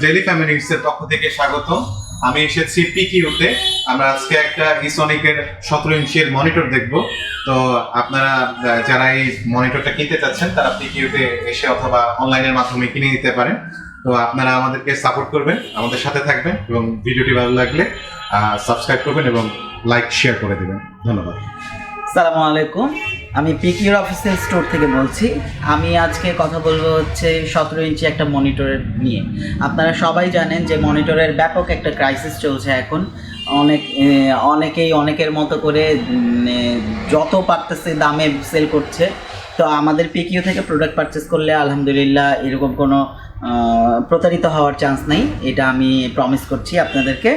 Daily ফ্যামিলির পক্ষ থেকে স্বাগত। আমি এসেছি পিকিউতে। আমরা আজকে একটা ইসোনিকের 17 ইঞ্চির মনিটর দেখব। তো আপনারা যারা এই মনিটরটা কিনতে চাচ্ছেন তারা পিকিউতে এসে অথবা অনলাইনের মাধ্যমে কিনে নিতে পারেন। তো আপনারা আমাদেরকে সাপোর্ট করবেন, আমাদের সাথে থাকবেন এবং ভিডিওটি ভালো লাগলে সাবস্ক্রাইব করবেন এবং লাইক শেয়ার করে দেবেন। ধন্যবাদ। আসসালামু আলাইকুম, আমি পিকিউর অফিসিয়াল স্টোর থেকে বলছি। আমি আজকে কথা বলবো হচ্ছে 17 ইঞ্চি একটা মনিটরের নিয়ে। আপনারা সবাই জানেন যে মনিটরের ব্যাপক একটা ক্রাইসিস চলছে এখন। অনেকেই অনেকের মতো করে যত পারতেছে দামে সেল করছে। তো আমাদের পিকিউ থেকে প্রোডাক্ট পারচেস করলে আলহামদুলিল্লাহ এরকম কোনো প্রতারিত হওয়ার চান্স নেই, এটা আমি প্রমিস করছি আপনাদেরকে।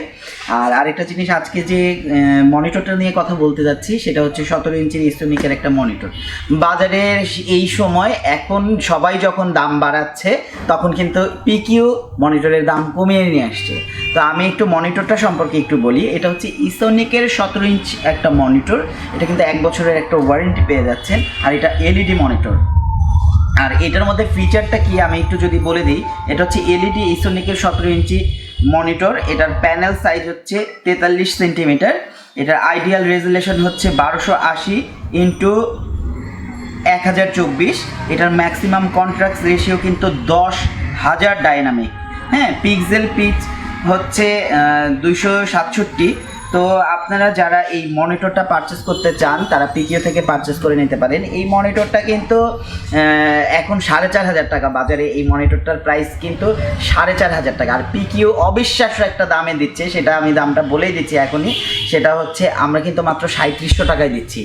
আর আরেকটা জিনিস, আজকে যে মনিটরটা নিয়ে কথা বলতে যাচ্ছি সেটা হচ্ছে 17 ইঞ্চির এসোনিকের একটা মনিটর। বাজারের এই সময় এখন সবাই যখন দাম বাড়াচ্ছে তখন কিন্তু পিকিউ মনিটরের দাম কমিয়ে নিয়ে আসছে। তো আমি একটু মনিটরটা সম্পর্কে একটু বলি। এটা হচ্ছে এসোনিকের 17 ইঞ্চ একটা মনিটর। এটা কিন্তু 1 বছরের একটা ওয়ারেন্টি পেয়ে যাচ্ছেন। আর এটা এলইডি মনিটর। আর এটার মধ্যে ফিচারটা কি আমি একটু যদি বলে দিই, এটা হচ্ছে এলইডি এসোনিকের 17 ইঞ্চি মনিটর। এটার প্যানেল সাইজ হচ্ছে 43 সেন্টিমিটার। এটার আইডিয়াল রেজুলেশন হচ্ছে 1280x1024। এটার ম্যাক্সিমাম কন্ট্রাস্ট রেশিও কিন্তু 10,000 ডাইনামিক। হ্যাঁ, পিক্সেল পিচ হচ্ছে 267। তো আপনারা যারা এই মনিটরটা পারচেস করতে চান তারা পিকিউ থেকে পারচেস করে নিতে পারেন। এই মনিটরটা কিন্তু এখন 4,500 টাকা বাজারে। এই মনিটরটার প্রাইস কিন্তু 4,500 টাকা। আর পিকিউ অবিশ্বাস্য একটা দামে দিচ্ছে, সেটা আমি দামটা বলেই দিচ্ছি এখনই। সেটা হচ্ছে আমরা কিন্তু মাত্র 3700 টাকায় দিচ্ছি।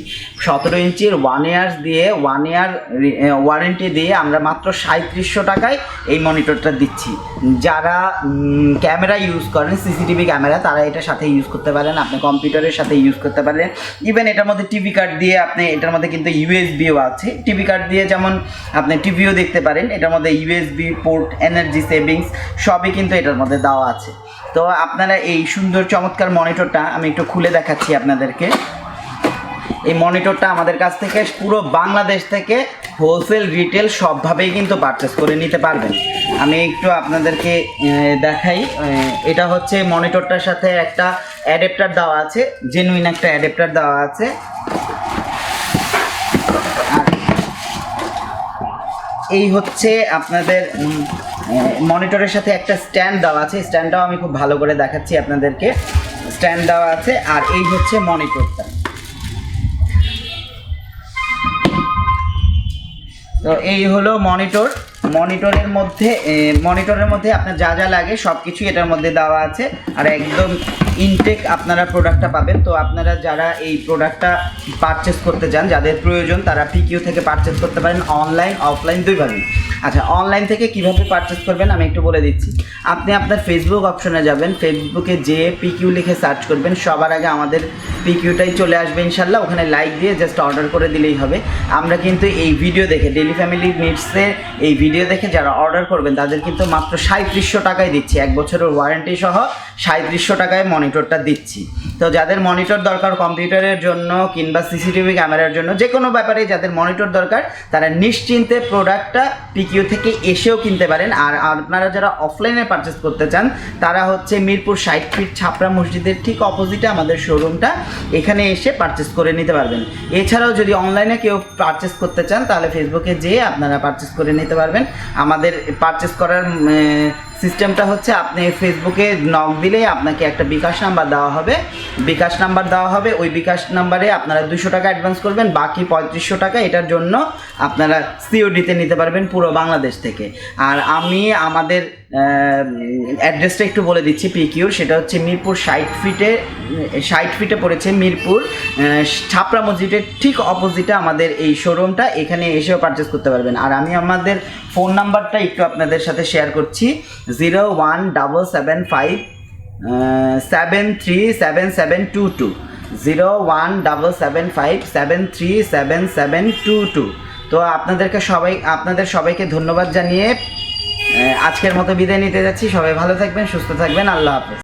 17 ইঞ্চির 1 ইয়ার ওয়ারেন্টি দিয়ে আমরা মাত্র 3700 টাকায় এই মনিটরটা দিচ্ছি। যারা ক্যামেরা ইউজ করেন, সিসিটিভি ক্যামেরা, তারা এটার সাথে ইউজ করতে পারেন, আপনি কম্পিউটারের সাথে ইউজ করতে পারেন। ইভেন এটার মধ্যে টিভি কার্ড দিয়ে আপনি, এটার মধ্যে কিন্তু ইউএসবিও আছে। টিভি কার্ড দিয়ে যেমন আপনি টিভিও দেখতে পারেন, এটার মধ্যে ইউএসবি পোর্ট, এনার্জি সেভিংস সবই কিন্তু এটার মধ্যে দেওয়া আছে। তো আপনারা এই সুন্দর চমৎকার মনিটরটা আমি একটু খুলে দেখাচ্ছি আপনাদেরকে। এই মনিটরটা আমাদের কাছ থেকে পুরো বাংলাদেশ থেকে হোলসেল রিটেল সবভাবেই কিন্তু পারচেস করে নিতে পারবেন। আমি একটু আপনাদেরকে দেখাই। এটা হচ্ছে মনিটরটার সাথে একটা অ্যাডাপ্টার দেওয়া আছে, জেনুইন একটা অ্যাডাপ্টার দেওয়া আছে। আর এই হচ্ছে আপনাদের মনিটরের সাথে একটা স্ট্যান্ড দেওয়া আছে। স্ট্যান্ডটাও আমি খুব ভালো করে দেখাচ্ছি আপনাদেরকে। স্ট্যান্ড দেওয়া আছে। আর এই হচ্ছে মনিটরটা। তো এই হলো মনিটর। মনিটরের মধ্যে আপনার যা যা লাগে সব কিছুই এটার মধ্যে দেওয়া আছে। আর একদম ইনটেক আপনারা প্রোডাক্টটা পাবেন। তো আপনারা যারা এই প্রোডাক্টটা পারচেস করতে চান, যাদের প্রয়োজন, তারা পিকিউ থেকে পারচেস করতে পারেন, অনলাইন অফলাইন দুইভাবেই। আচ্ছা, অনলাইন থেকে কিভাবে পারচেস করবেন আমি একটু বলে দিচ্ছি। আপনি আপনার ফেসবুক অপশনে যাবেন, ফেসবুকে যেয়ে পিকিউ লিখে সার্চ করবেন। সবার আগে আমাদের পিকিউটাই চলে আসবে ইনশাল্লাহ। ওখানে লাইক দিয়ে জাস্ট অর্ডার করে দিলেই হবে। আমরা কিন্তু এই ভিডিও দেখে, ডেইলি ফ্যামিলি নিডসের এই ভিডিও দেখে যারা অর্ডার করবেন তাদের কিন্তু মাত্র 3700 টাকায় দিচ্ছি। 1 বছরের ওয়ারেন্টি সহ 3700 টাকায় মনিটরটা দিচ্ছি। তো যাদের মনিটর দরকার কম্পিউটারের জন্য কিংবা সিসিটিভি ক্যামেরার জন্য, যে কোনো ব্যাপারে যাদের মনিটর দরকার তারা নিশ্চিন্তে প্রোডাক্টটা পিকিউ থেকে এসেও কিনতে পারেন। আর আপনারা যারা অফলাইনে পারচেস করতে চান তারা হচ্ছে মিরপুর 60 ফিট ছাপরা মসজিদের ঠিক অপোজিটে আমাদের শোরুমটা, এখানে এসে পারচেস করে নিতে পারবেন। এছাড়াও যদি অনলাইনে কেউ পারচেস করতে চান তাহলে ফেসবুকে যেয়ে আপনারা পারচেস করে নিতে পারবেন। আমাদের পারচেস করার সিস্টেমটা হচ্ছে, আপনি ফেসবুকে নক দিলেই আপনাকে একটা বিকাশ নাম্বার দেওয়া হবে। ওই বিকাশ নাম্বারে আপনারা 200 টাকা অ্যাডভান্স করবেন, বাকি 3500 টাকা এটার জন্য আপনারা সিওডিতে নিতে পারবেন পুরো বাংলাদেশ থেকে। আর আমি আমাদের অ্যাড্রেসটা একটু বলে দিচ্ছি পিকিউর। সেটা হচ্ছে মিরপুর 60 ফিটে পড়েছে, মিরপুর ছাপরা মসজিদের ঠিক অপোজিটে আমাদের এই শোরুমটা। এখানে এসেও পারচেস করতে পারবেন। আর আমি আমাদের ফোন নাম্বারটা একটু আপনাদের সাথে শেয়ার করছি। 01775 737722 01775 737722। তো আপনাদের সবাইকে ধন্যবাদ জানিয়ে আজকের মতো বিদায় নিতে যাচ্ছি। সবাই ভালো থাকবেন, সুস্থ থাকবেন। আল্লাহ হাফেজ।